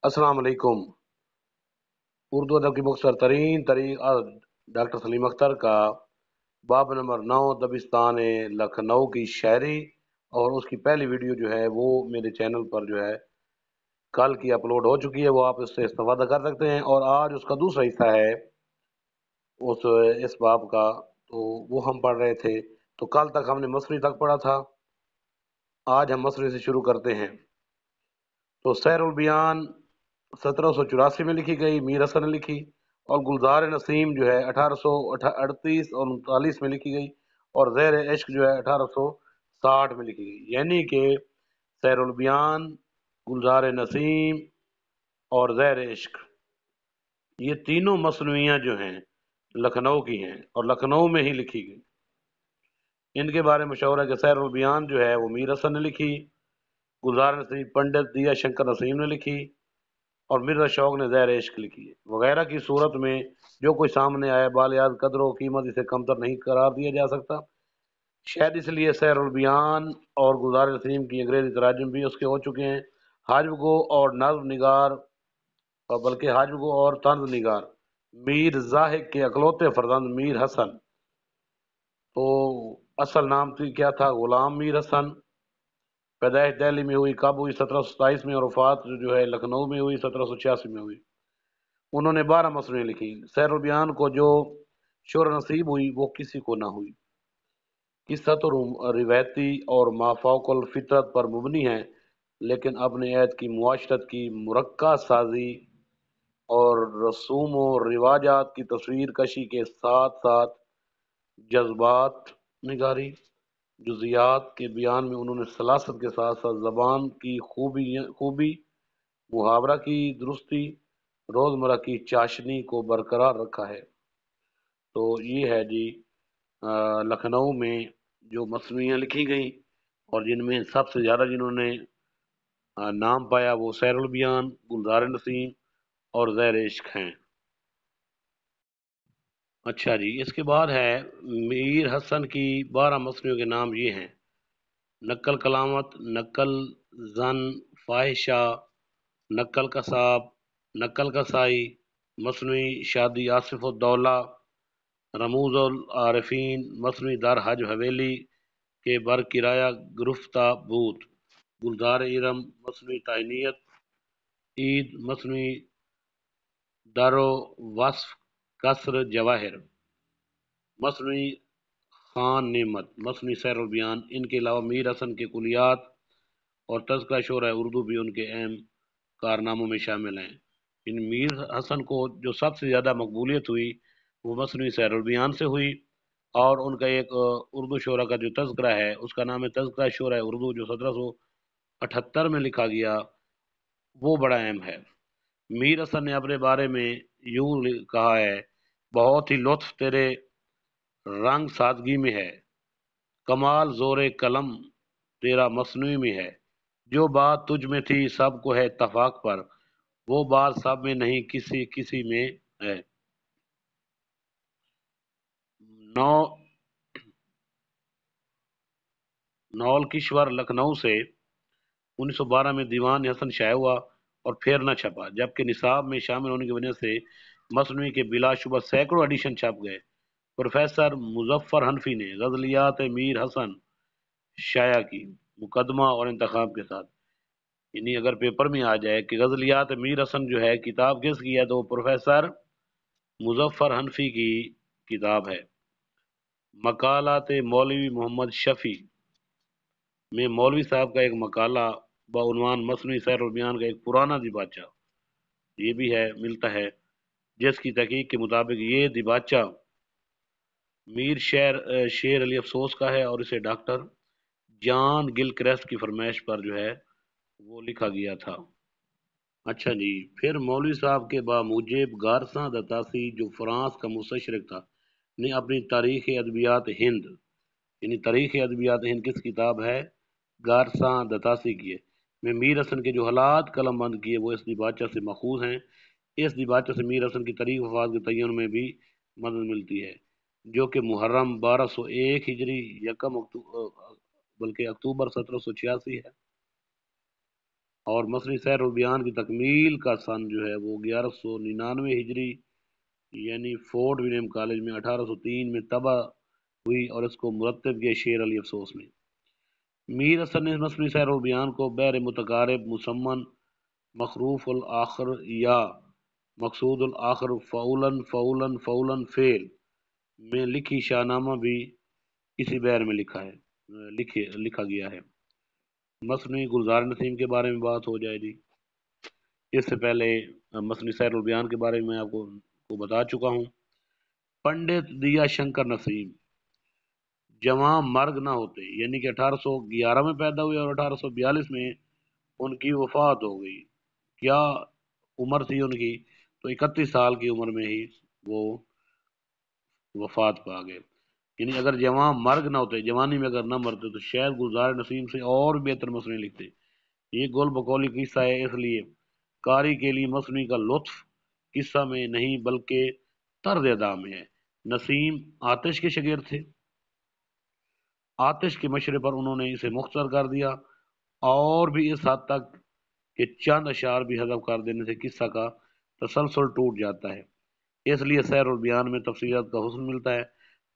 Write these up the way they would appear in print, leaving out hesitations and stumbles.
السلام علیکم۔ اردو ادب کی مختصر ترین طریق ڈاکٹر سلیم اختر کا باب نمبر 9 دبستان لکھنؤ کی شاعری، اور اس کی پہلی ویڈیو جو ہے وہ میرے چینل پر جو ہے کل کی اپلوڈ ہو چکی ہے، وہ آپ اس سے استفادہ کر سکتے ہیں۔ اور آج اس کا دوسرا حصہ ہے اس اس باب کا، تو وہ ہم پڑھ رہے تھے۔ تو کل تک ہم نے مصری تک پڑھا تھا، آج ہم مصری سے شروع کرتے ہیں۔ تو سیر البیان 1784 میں لکھی گئی، میر حسن نے لکھی، اور گلزار نسیم جو ہے 1838 اور 39 میں لکھی گئی، اور زیر عشق جو ہے 1860 میں لکھی گئی۔ یعنی کہ سیر البیان، گلزار نسیم اور زیر عشق، یہ تینوں مصنوعیاں جو ہیں لکھنؤ کی ہیں اور لکھنؤ میں ہی لکھی گئی۔ ان کے بارے میں مشہور ہے کہ سیر البیان جو ہے وہ میر حسن نے لکھی، گلزار نسیم پنڈت دیا شنکر نسیم نے لکھی، اور مرزا شوق نے زیر عشق لکھی ہے۔ وغیرہ کی صورت میں جو کوئی سامنے آیا، بالیاد قدر و قیمت اسے کمتر نہیں قرار دیا جا سکتا۔ شاید اس لیے سیر البیان اور گلزار نسیم کی انگریزی تراجم بھی اس کے ہو چکے ہیں۔ حاجب گو اور نظم نگار، اور بلکہ حاجب گو اور طنز نگار میر زاہد کے اکلوتے فرزند میر حسن، تو اصل نام کیا تھا؟ غلام میر حسن۔ پیدائش دہلی میں ہوئی، کب ہوئی؟ 1727 میں، اور وفات جو ہے لکھنؤ میں ہوئی، 1786 میں ہوئی۔ انہوں نے 12 مصنوعیں لکھی۔ سیر البیان کو جو شہرت نصیب ہوئی وہ کسی کو نہ ہوئی۔ قصہ تو روایتی اور مافوق الفطرت پر مبنی ہے، لیکن اپنے عہد کی معاشرت کی مرکہ سازی اور رسوم و رواجات کی تصویر کشی کے ساتھ ساتھ جذبات نگاری، جزیات کے بیان میں انہوں نے سلاست کے ساتھ ساتھ زبان کی خوبی، محاورہ کی درستی، روزمرہ کی چاشنی کو برقرار رکھا ہے۔ تو یہ ہے جی لکھنؤ میں جو مصنوعیاں لکھی گئیں، اور جن میں سب سے زیادہ جنہوں نے نام پایا وہ سیر البیان، گلزار نسیم اور زیر عشق ہیں۔ اچھا جی، اس کے بعد ہے میر حسن کی 12 مصنوعیوں کے نام یہ ہیں: نقل کلامت، نقل زن، فاحشہ، نقل قصاب، نقل قصائی، مصنوعی شادی آصف الدولہ، رموز العارفین، مصنوعی در حج حویلی کے بر کرایہ گرفتہ بھوت، گلزار ارم، مصنوعی تعینیت، عید، مصنوعی در و وصف قصر جواہر، مصنوعی خان نعمت، مصنوعی سیر البیان۔ ان کے علاوہ میر حسن کے کلیات اور تذکرہ شعرۂ اردو بھی ان کے اہم کارناموں میں شامل ہیں۔ ان میر حسن کو جو سب سے زیادہ مقبولیت ہوئی وہ مصنوعی سیر البیان سے ہوئی، اور ان کا ایک اردو شعرا کا جو تذکرہ ہے اس کا نام ہے تذکرہ شعرۂ اردو، جو 1778 میں لکھا گیا، وہ بڑا اہم ہے۔ میر حسن نے اپنے بارے میں یوں کہا ہے: بہت ہی لطف تیرے رنگ سادگی میں ہے، کمال زور قلم تیرا مصنوعی میں ہے، جو بات تجھ میں تھی سب کو ہے اتفاق پر، وہ بات سب میں نہیں کسی کسی میں ہے۔ نول کشور لکھنؤ سے 1912 میں دیوان حسن شائع ہوا اور پھر نہ چھپا، جبکہ نصاب میں شامل ہونے کی وجہ سے مصنوعی کے بلا شبہ سینکڑوں ایڈیشن چھپ گئے۔ پروفیسر مظفر حنفی نے غزلیات میر حسن شائع کی، مقدمہ اور انتخاب کے ساتھ۔ یعنی اگر پیپر میں آ جائے کہ غزلیات میر حسن جو ہے کتاب کس کی ہے، تو وہ پروفیسر مظفر حنفی کی کتاب ہے۔ مقالات مولوی محمد شفیع میں مولوی صاحب کا ایک مقالہ بعنوان مصنوعی سیر البیان کا ایک پرانا دیباچہ، یہ بھی ہے، ملتا ہے، جس کی تحقیق کے مطابق یہ دیباچہ میر شیر علی افسوس کا ہے، اور اسے ڈاکٹر جان گل کریسٹ کی فرمائش پر جو ہے وہ لکھا گیا تھا۔ اچھا جی، پھر مولوی صاحب کے باموجب گارساں دتاسی، جو فرانس کا مستشرق تھا، نے اپنی تاریخ ادبیات ہند، یعنی تاریخ ادبیات ہند کس کتاب ہے؟ گارساں دتاسی کی ہے، میں میر حسن کے جو حالات قلم بند کیے وہ اس دیباچہ سے ماخوذ ہیں۔ اس دیباچہ سے میر حسن کی تاریخ وفات کے تعین میں بھی مدد ملتی ہے، جو کہ محرم 1201 ہجری یکم بلکہ اکتوبر 1786 ہے۔ اور مصنوعی سحر البیان کی تکمیل کا سن جو ہے وہ 1199 ہجری، یعنی فورٹ ولیم کالج میں 1803 میں طبع ہوئی، اور اس کو مرتب کیا شیر علی افسوس نے۔ میر اثر نے مصنوعی سحر البیان کو بیر متقارب مسمن مخروف الآخر یا مقصود الآخر فعولن فعولن فعولن فعل میں لکھی شاہ نامہ بھی اسی بیر میں لکھا گیا ہے۔ مصنوعی گلزار نسیم کے بارے میں بات ہو جائے جی۔ اس سے پہلے مصنوعی سحر البیان کے بارے میں آپ کو بتا چکا ہوں۔ پنڈت دیا شنکر نسیم جواں مرگ نہ ہوتے، یعنی کہ 1811 میں پیدا ہوئے اور 1842 میں ان کی وفات ہو گئی۔ کیا عمر تھی ان کی؟ تو 31 سال کی عمر میں ہی وہ وفات پا گئے۔ یعنی اگر جواں مرگ نہ ہوتے، جوانی میں اگر نہ مرتے، تو شاید گلزار نسیم سے اور بہتر مصنوعی لکھتے۔ یہ گول بقولی قصہ ہے، اس لیے قاری کے لیے مصنوعی کا لطف قصہ میں نہیں بلکہ طرز ادا میں ہے۔ نسیم آتش کے شاگرد تھے، آتش کے مشرے پر انہوں نے اسے مختصر کر دیا، اور بھی اس حد تک کہ چند اشعار بھی حذف کر دینے سے قصہ کا تسلسل ٹوٹ جاتا ہے۔ اس لیے سحر البیان میں تفصیلات کا حسن ملتا ہے۔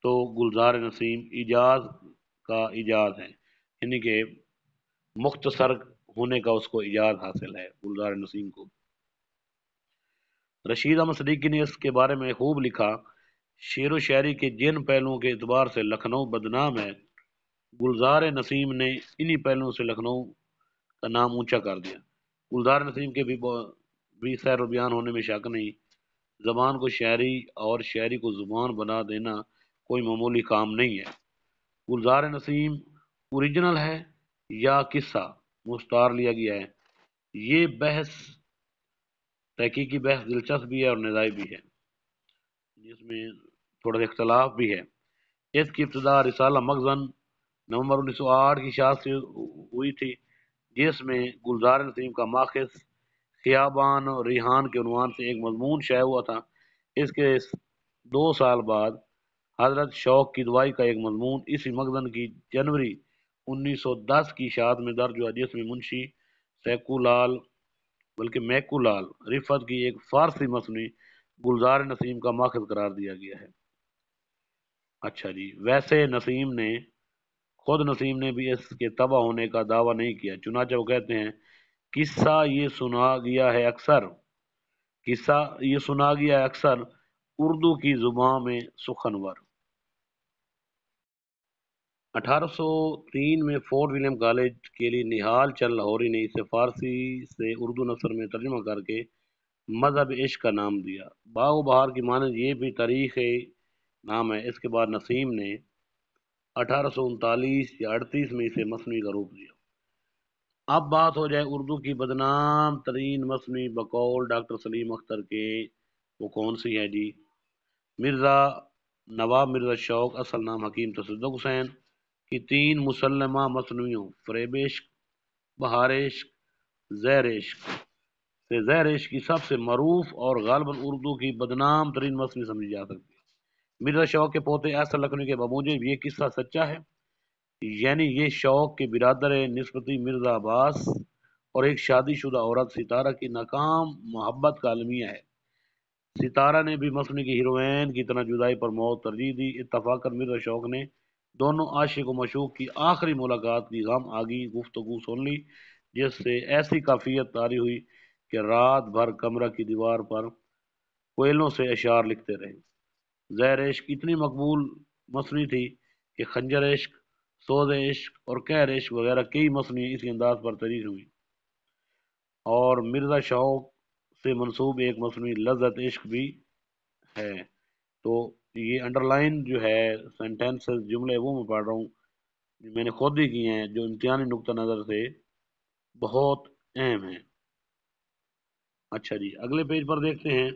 تو گلزار نسیم ایجاز کا ایجاز ہے، یعنی کہ مختصر ہونے کا اس کو ایجاز حاصل ہے گلزار نسیم کو۔ رشید احمد صدیقی نے اس کے بارے میں خوب لکھا، شعر و شاعری کے جن پہلوؤں کے اعتبار سے لکھنؤ بدنام ہے، گلزار نسیم نے انہی پہلوؤں سے لکھنؤ کا نام اونچا کر دیا۔ گلزار نسیم کے بھی سحر و بیان ہونے میں شک نہیں۔ زبان کو شاعری اور شاعری کو زبان بنا دینا کوئی معمولی کام نہیں ہے۔ گلزار نسیم اوریجنل ہے یا قصہ مستعار لیا گیا ہے، یہ بحث تحقیقی بحث دلچسپ بھی ہے اور نزاعی بھی ہے، جس میں تھوڑا اختلاف بھی ہے۔ اس کی ابتدا رسالہ مخزن نومبر 1908 کی اشاعت سے ہوئی تھی، جس میں گلزار نسیم کا ماخذ خیابان اور ریحان کے عنوان سے ایک مضمون شائع ہوا تھا۔ اس کے 2 سال بعد حضرت شوق کی دعائی کا ایک مضمون اسی مخزن کی جنوری 1910 کی اشاعت میں درج ہوا، جس میں منشی سیکو لال بلکہ میکو لال رفت کی ایک فارسی مصنوعی گلزار نسیم کا ماخذ قرار دیا گیا ہے۔ اچھا جی، ویسے خود نسیم نے بھی اس کے تباہ ہونے کا دعویٰ نہیں کیا، چنانچہ وہ کہتے ہیں، قصہ یہ سنا گیا ہے اکثر اردو کی زبان میں سخنور۔ 1803 میں فورٹ ولیم کالج کے لیے نہال چند لاہوری نے اسے فارسی سے اردو نثر میں ترجمہ کر کے مذہب عشق کا نام دیا۔ باغ و بہار کی مانند یہ بھی تاریخ نام ہے۔ اس کے بعد نسیم نے 1839 یا 38 میں اسے مصنوعی کا روپ دیا۔ اب بات ہو جائے اردو کی بدنام ترین مصنوعی بقول ڈاکٹر سلیم اختر کے، وہ کون سی ہے جی؟ نواب مرزا شوق، اصل نام حکیم تصدق حسین، کی 3 مسلمہ مصنوعیوں فریب عشق، بہار عشق، زہر عشق سے زہر عشق کی سب سے معروف اور غالباً اردو کی بدنام ترین مصنوعی سمجھی جا سکتی ہے۔ مرزا شوق کے پوتے احسن لکھنوی کے بموجب یہ قصہ سچا ہے، یعنی یہ شوق کے برادر نسبتی مرزا عباس اور ایک شادی شدہ عورت ستارہ کی ناکام محبت کا المیہ ہے۔ ستارہ نے بھی مصنوعی کی ہیروئن کی طرح جدائی پر موت ترجیح دی۔ اتفاقاً مرزا شوق نے دونوں عاشق و معشوق کی آخری ملاقات کی غم آگی گفتگو سن لی، جس سے ایسی کیفیت طاری ہوئی کہ رات بھر کمرہ کی دیوار پر کوئلوں سے اشعار لکھتے رہے۔ زہر عشق اتنی مقبول مصنوعی تھی کہ خنجر عشق، سوز عشق اور قہر عشق وغیرہ کئی مصنوعی اسی انداز پر تحریر ہوئی، اور مرزا شوق سے منسوب ایک مصنوعی لذت عشق بھی ہے۔ تو یہ انڈر لائن جو ہے سینٹینسز جملے وہ میں پڑھ رہا ہوں، میں نے خود ہی کیے ہیں، جو امتحانی نقطہ نظر سے بہت اہم ہیں۔ اچھا جی، اگلے پیج پر دیکھتے ہیں،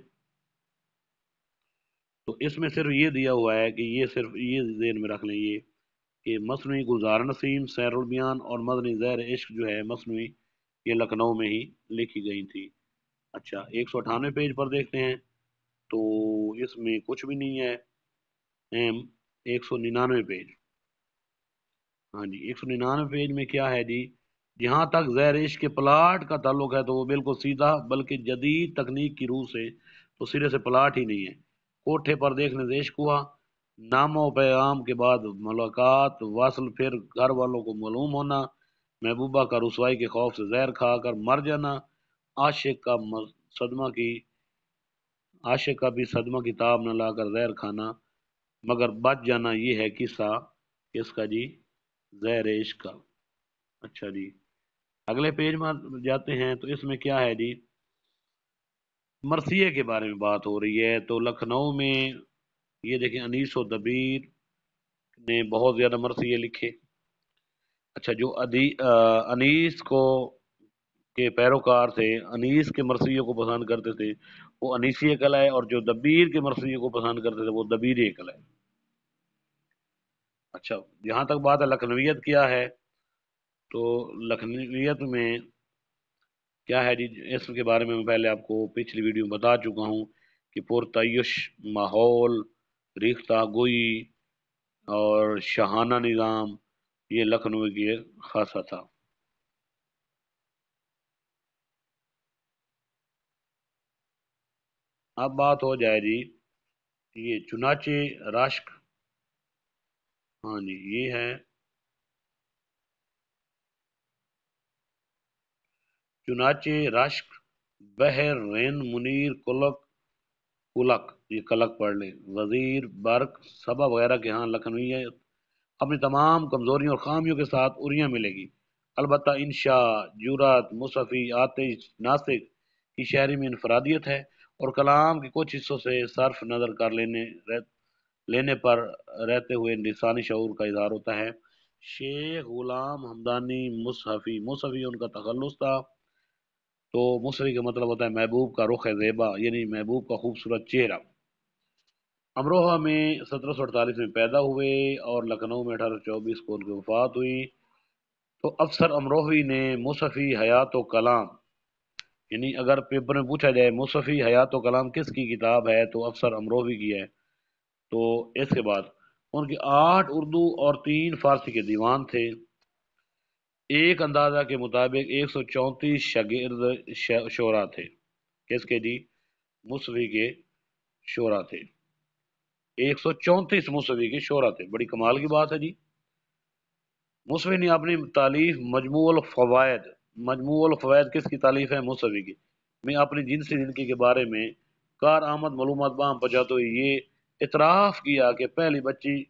تو اس میں صرف یہ دیا ہوا ہے کہ صرف یہ ذہن میں رکھ لیں یہ کہ مصنوعی گلزار نسیم، سیر البیان اور مدنی زہر عشق جو ہے مصنوعی، یہ لکھنؤ میں ہی لکھی گئی تھی۔ اچھا، 198 پیج پر دیکھتے ہیں، تو اس میں کچھ بھی نہیں ہے اہم۔ 199 پیج، ہاں جی، 199 پیج میں کیا ہے جی؟ جہاں تک زیر عشق کے پلاٹ کا تعلق ہے تو وہ بالکل سیدھا، بلکہ جدید تکنیک کی روح سے تو سرے سے پلاٹ ہی نہیں ہے۔ کوٹھے پر دیکھنے سے عشق ہوا، نام و پیغام کے بعد ملاقات، وصل، پھر گھر والوں کو معلوم ہونا، محبوبہ کا رسوائی کے خوف سے زہر کھا کر مر جانا، عاشق کا صدمہ کی عاشق کا بھی صدمہ کی تاب نہ لا کر زہر کھانا مگر بچ جانا، یہ ہے قصہ کس کا جی؟ زہر عشق کا۔ اچھا جی، اگلے پیج میں جاتے ہیں تو اس میں کیا ہے جی؟ مرثیے کے بارے میں بات ہو رہی ہے۔ تو لکھنؤ میں یہ دیکھیں انیس و دبیر نے بہت زیادہ مرثیے لکھے۔ اچھا، جو انیس کو کے پیروکار تھے، انیس کے مرثیوں کو پسند کرتے تھے، وہ انیسی کہلائے، اور جو دبیر کے مرثیوں کو پسند کرتے تھے وہ دبیری کہلائے۔ اچھا، جہاں تک بات ہے لکھنویت کیا ہے، تو لکھنویت میں کیا ہے جی؟ اس کے بارے میں پہلے آپ کو پچھلی ویڈیو میں بتا چکا ہوں کہ پرتعیش ماحول، ریختہ گوئی اور شاہانہ نظام، یہ لکھنؤ کی خاصہ تھا۔ اب بات ہو جائے جی یہ چنانچہ راشک، ہاں جی یہ ہے چنانچہ رشک، بحر، رین، منیر، کلک، یہ کلک پڑھ لیں، وزیر، برق، صبا وغیرہ کے ہاں لکھنویت اپنی تمام کمزوریوں اور خامیوں کے ساتھ اریاں ملے گی، البتہ انشاء، جرات، مصفی، آتش، ناسک کی شاعری میں انفرادیت ہے، اور کلام کے کچھ حصوں سے صرف نظر کر لینے پر رہتے ہوئے لسانی شعور کا اظہار ہوتا ہے۔ شیخ غلام حمدانی مصحفی، مصحفی ان کا تخلص تھا، تو مصری کا مطلب ہوتا ہے محبوب کا رخ زیبا، یعنی محبوب کا خوبصورت چہرہ۔ امروہہ میں 1748 میں پیدا ہوئے اور لکھنؤ میں 1824 کو ان کی وفات ہوئی۔ تو افسر امروہی نے مصحفی حیات و کلام، یعنی اگر پیپر میں پوچھا جائے مصحفی حیات و کلام کس کی کتاب ہے تو افسر امروہی کی ہے۔ تو اس کے بعد ان کی 8 اردو اور 3 فارسی کے دیوان تھے۔ ایک اندازہ کے مطابق 134 شاگرد شعراء تھے۔ کس کے جی؟ مصحفی کے شعراء تھے۔ 134 مصحفی کے شعراء تھے، بڑی کمال کی بات ہے جی۔ مصحفی نے اپنی تالیف مجموع الفوائد کس کی تالیف ہے؟ مصحفی کی، میں اپنی جنسی زندگی کے بارے میں کارآمد معلومات باہم پہنچاتے ہوئے یہ اعتراف کیا کہ پہلی بچی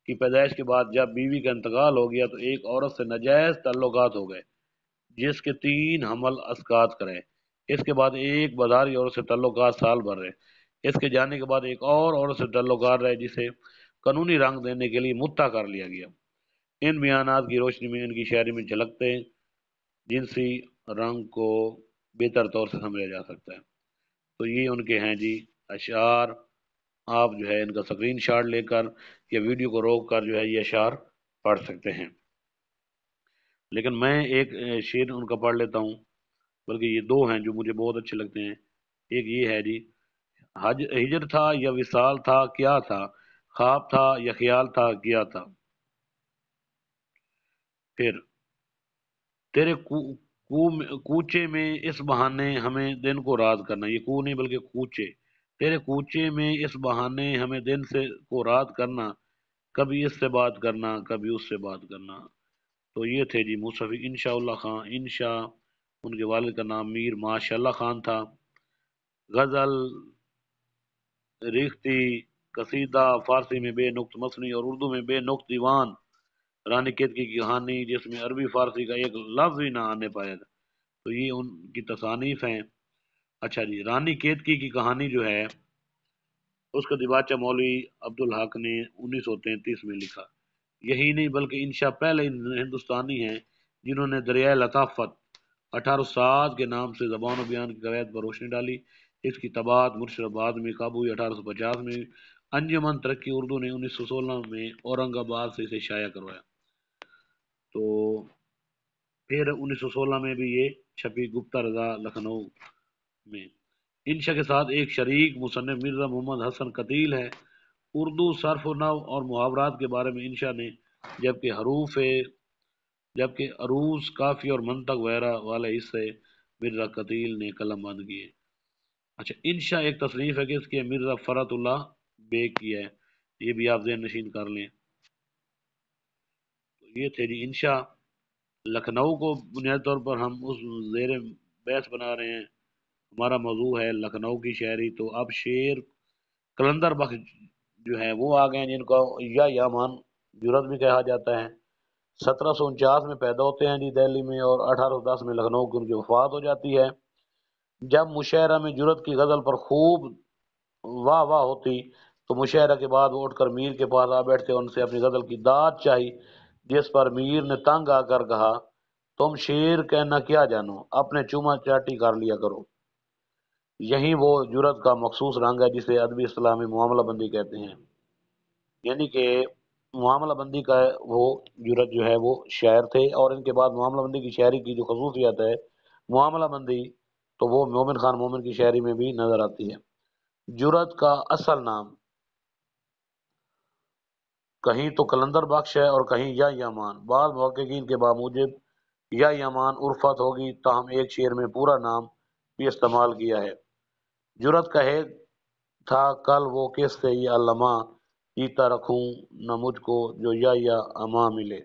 کی پیدائش کے بعد جب بیوی کا انتقال ہو گیا تو ایک عورت سے ناجائز تعلقات ہو گئے جس کے 3 حمل اسقاط کرے، اس کے بعد ایک بازاری عورت سے تعلقات سال بھر رہے، اس کے جانے کے بعد ایک اور عورت سے تعلقات رہے جسے قانونی رنگ دینے کے لیے متع کر لیا گیا۔ ان بیانات کی روشنی میں ان کی شاعری میں جھلکتے جنسی رنگ کو بہتر طور سے سمجھا جا سکتا ہے۔ تو یہ ان کے ہیں جی اشعار، آپ جو ہے ان کا سکرین شاٹ لے کر یا ویڈیو کو روک کر جو ہے یہ اشعار پڑھ سکتے ہیں، لیکن میں ایک شعر ان کا پڑھ لیتا ہوں، بلکہ یہ 2 ہیں جو مجھے بہت اچھے لگتے ہیں۔ ایک یہ ہے جی، ہجر تھا یا وصال تھا کیا تھا، خواب تھا یا خیال تھا کیا تھا، پھر تیرے کوچے میں اس بہانے ہمیں دن کو رات کرنا، یہ کو نہیں بلکہ کوچے، تیرے کوچے میں اس بہانے ہمیں دن سے کو رات کرنا، کبھی اس سے بات کرنا کبھی اس سے بات کرنا۔ تو یہ تھے جی مصحفی انشاء اللہ خان۔ انشاء ان کے والد کا نام میر ماشاء اللہ خان تھا۔ غزل، ریختی، قصیدہ، فارسی میں بے نقط مثنی اور اردو میں بے نقط دیوان، رانی کیتکی کی کہانی جس میں عربی فارسی کا ایک لفظ بھی نہ آنے پایا تھا، تو یہ ان کی تصانیف ہیں۔ اچھا جی، رانی کیتکی کی کہانی جو ہے اس کا دیباچہ مولوی عبدالحق نے 1933 میں لکھا۔ یہی نہیں بلکہ انشاء پہلے ہندوستانی ہیں جنہوں نے دریائے لطافت 1807 کے نام سے زبان و بیان کی قواعد پر روشنی ڈالی۔ اس کی طباعت مرشد آباد میں قابو ہوئی 1850 میں۔ انجمن ترقی اردو نے 1916 میں اورنگ آباد سے اسے شائع کروایا، تو پھر 1916 میں بھی یہ چھپی گپتا رضا لکھنؤ میں۔ انشاء کے ساتھ ایک شریک مصنف مرزا محمد حسن قتیل ہے۔ اردو صرف و نحو اور محاورات کے بارے میں انشاء نے، جبکہ حروف جبکہ عروض، کافی اور منطق وغیرہ والے حصے مرزا قتیل نے قلم بند کیے۔ اچھا، انشا ایک تصریف ہے کہ اس کی مرزا فرات اللہ بیگ کی ہے، یہ بھی آپ ذہن نشین کر لیں۔ تو یہ تھے جی انشا۔ لکھنؤ کو بنیادی طور پر ہم اس زیر بحث بنا رہے ہیں، ہمارا موضوع ہے لکھنؤ کی شاعری۔ تو اب شعر قلندر بخش جو ہے وہ آ گئے ہیں، جن کو یا یامان جرت بھی کہا جاتا ہے۔ 1749 میں پیدا ہوتے ہیں جی دہلی میں، اور 1810 میں لکھنؤ کی ان کی وفات ہو جاتی ہے۔ جب مشاعرہ میں جرت کی غزل پر خوب واہ واہ ہوتی تو مشاعرہ کے بعد وہ اٹھ کر میر کے پاس آ بیٹھتے اور ان سے اپنی غزل کی داد چاہی، جس پر میر نے تنگ آ کر کہا، تم شعر کہنا کیا جانو، اپنے چوما چاٹی کر لیا کرو۔ یہی وہ جرت کا مخصوص رنگ ہے جسے ادبی اصطلاح میں معاملہ بندی کہتے ہیں، یعنی کہ معاملہ بندی کا وہ جرت جو ہے وہ شاعر تھے، اور ان کے بعد معاملہ بندی کی شاعری کی جو خصوصیت ہے معاملہ بندی، تو وہ مومن خان مومن کی شاعری میں بھی نظر آتی ہے۔ جرت کا اصل نام کہیں تو قلندر بخش ہے اور کہیں یا یامان، بعض محققین کے باموجب یا یامان عرفت ہوگی، تاہم ایک شعر میں پورا نام بھی استعمال کیا ہے۔ جرت کا ہے تھا کل وہ کس سے یہ علامہ، جیتا رکھوں نہ مجھ کو جو یا اما ملے۔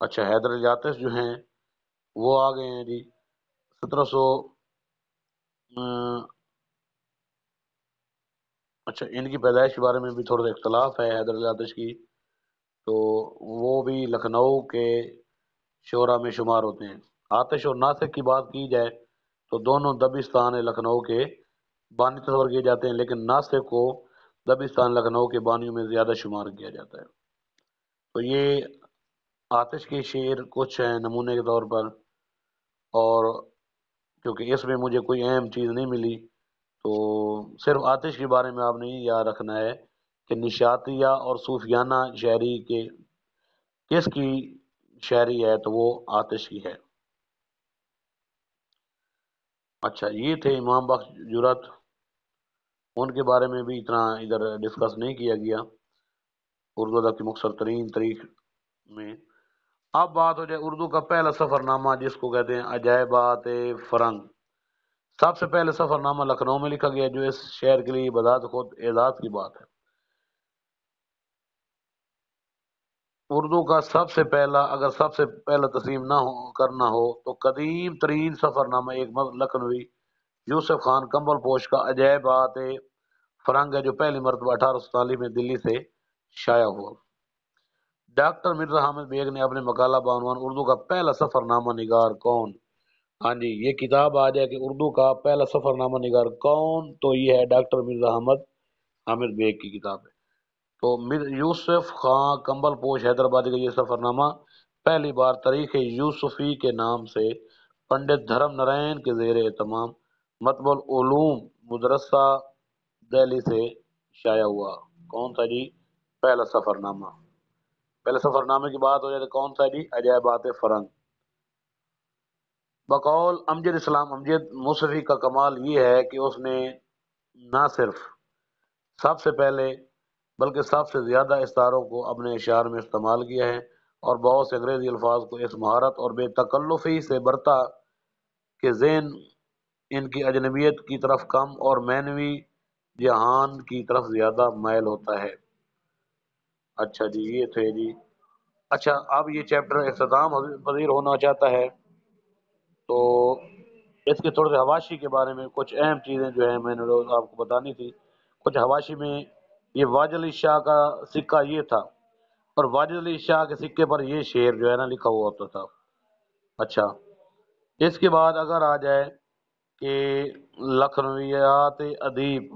اچھا، حیدر الیاطس جو ہیں وہ آ گئے ہیں جی 1700۔ اچھا، ان کی پیدائش کے بارے میں بھی تھوڑا سا اختلاف ہے حیدر الیاطس کی، تو وہ بھی لکھنؤ کے شعراء میں شمار ہوتے ہیں۔ آتش اور ناصر کی بات کی جائے تو دونوں دبستان لکھنؤ کے بانی تصور کیے جاتے ہیں، لیکن ناصر کو دبستان لکھنؤ کے بانیوں میں زیادہ شمار کیا جاتا ہے۔ تو یہ آتش کے شعر کچھ ہیں نمونے کے طور پر، اور کیونکہ اس میں مجھے کوئی اہم چیز نہیں ملی، تو صرف آتش کے بارے میں آپ نے یہ یاد رکھنا ہے کہ نشاتیہ اور صوفیانہ شاعری کے کس کی شاعری ہے، تو وہ آتش کی ہے۔ اچھا، یہ تھے امام بخش جرت، ان کے بارے میں بھی اتنا ادھر ڈسکس نہیں کیا گیا اردو ادب کی مختصر ترین تاریخ میں۔ اب بات ہو جائے اردو کا پہلا سفر نامہ، جس کو کہتے ہیں عجائبات فرنگ۔ سب سے پہلے سفر نامہ لکھنؤ میں لکھا گیا، جو اس شہر کے لیے بذات خود اعزاز کی بات ہے۔ اردو کا سب سے پہلا، اگر سب سے پہلا تسلیم نہ ہو کرنا ہو تو قدیم ترین سفر نامہ ایک لکھنوی یوسف خان کمبل پوش کا عجائبات فرنگ ہے، جو پہلی مرتبہ 1847 میں دلی سے شائع ہوا۔ ڈاکٹر مرزا حامد بیگ نے اپنے مقالہ بعنوان اردو کا پہلا سفر نامہ نگار کون، ہاں جی یہ کتاب آ جائے کہ اردو کا پہلا سفر نامہ نگار کون، تو یہ ہے ڈاکٹر مرزا حامد بیگ کی کتاب ہے۔ تو یوسف خان کمبل پوش حیدرآبادی کا یہ سفر نامہ پہلی بار تاریخ یوسفی کے نام سے پنڈت دھرم نارائن کے زیر اہتمام مطبع العلوم مدرسہ دہلی سے شائع ہوا۔ کون تھا جی پہلا سفر نامہ؟ پہلے سفر نامے کی بات ہو جائے تو کون سا جی عجائبات فرنگ۔ بقول امجد اسلام امجد موسفی کا کمال یہ ہے کہ اس نے نہ صرف سب سے پہلے بلکہ سب سے زیادہ استعاروں کو اپنے اشعار میں استعمال کیا ہے، اور بہت سے انگریزی الفاظ کو اس مہارت اور بے تکلفی سے برتا کہ ذہن ان کی اجنبیت کی طرف کم اور معنوی جہان کی طرف زیادہ مائل ہوتا ہے۔ اچھا جی یہ تھے جی۔ اچھا، اب یہ چیپٹر اختتام پذیر ہونا چاہتا ہے، تو اس کے تھوڑے سے حواشی کے بارے میں کچھ اہم چیزیں جو ہیں میں نے آپ کو بتانی تھی۔ کچھ حواشی میں یہ واجد علی شاہ کا سکہ یہ تھا، اور واجد علی شاہ کے سکے پر یہ شعر جو ہے نا لکھا ہوا ہوتا تھا۔ اچھا، اس کے بعد اگر آ جائے کہ لکھنویات ادیب،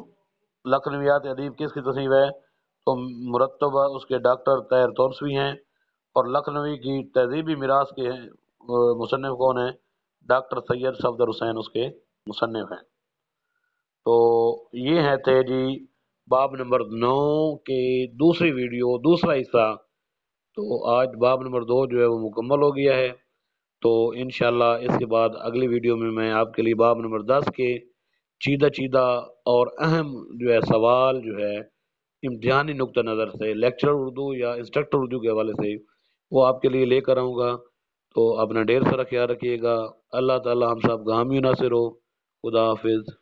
لکھنویات ادیب کس کی تصنیف ہے، تو مرتبہ اس کے ڈاکٹر طاہر تونسوی ہیں، اور لکھنوی کی تہذیبی میراث کے مصنف کون ہیں، ڈاکٹر سید صفدر حسین اس کے مصنف ہیں۔ تو یہ ہے تھے جی باب نمبر 9 کے دوسری ویڈیو دوسرا حصہ۔ تو آج باب نمبر 2 جو ہے وہ مکمل ہو گیا ہے، تو انشاءاللہ اس کے بعد اگلی ویڈیو میں آپ کے لیے باب نمبر 10 کے چیدہ چیدہ اور اہم جو ہے سوال جو ہے امتحانی نقطہ نظر سے لیکچر اردو یا انسٹرکٹر اردو کے حوالے سے وہ آپ کے لیے لے کر آؤں گا۔ تو اپنا ڈھیر سارا خیال رکھیے گا۔ اللہ تعالی ہم سب کا حامی و ناصر ہو۔ خدا حافظ۔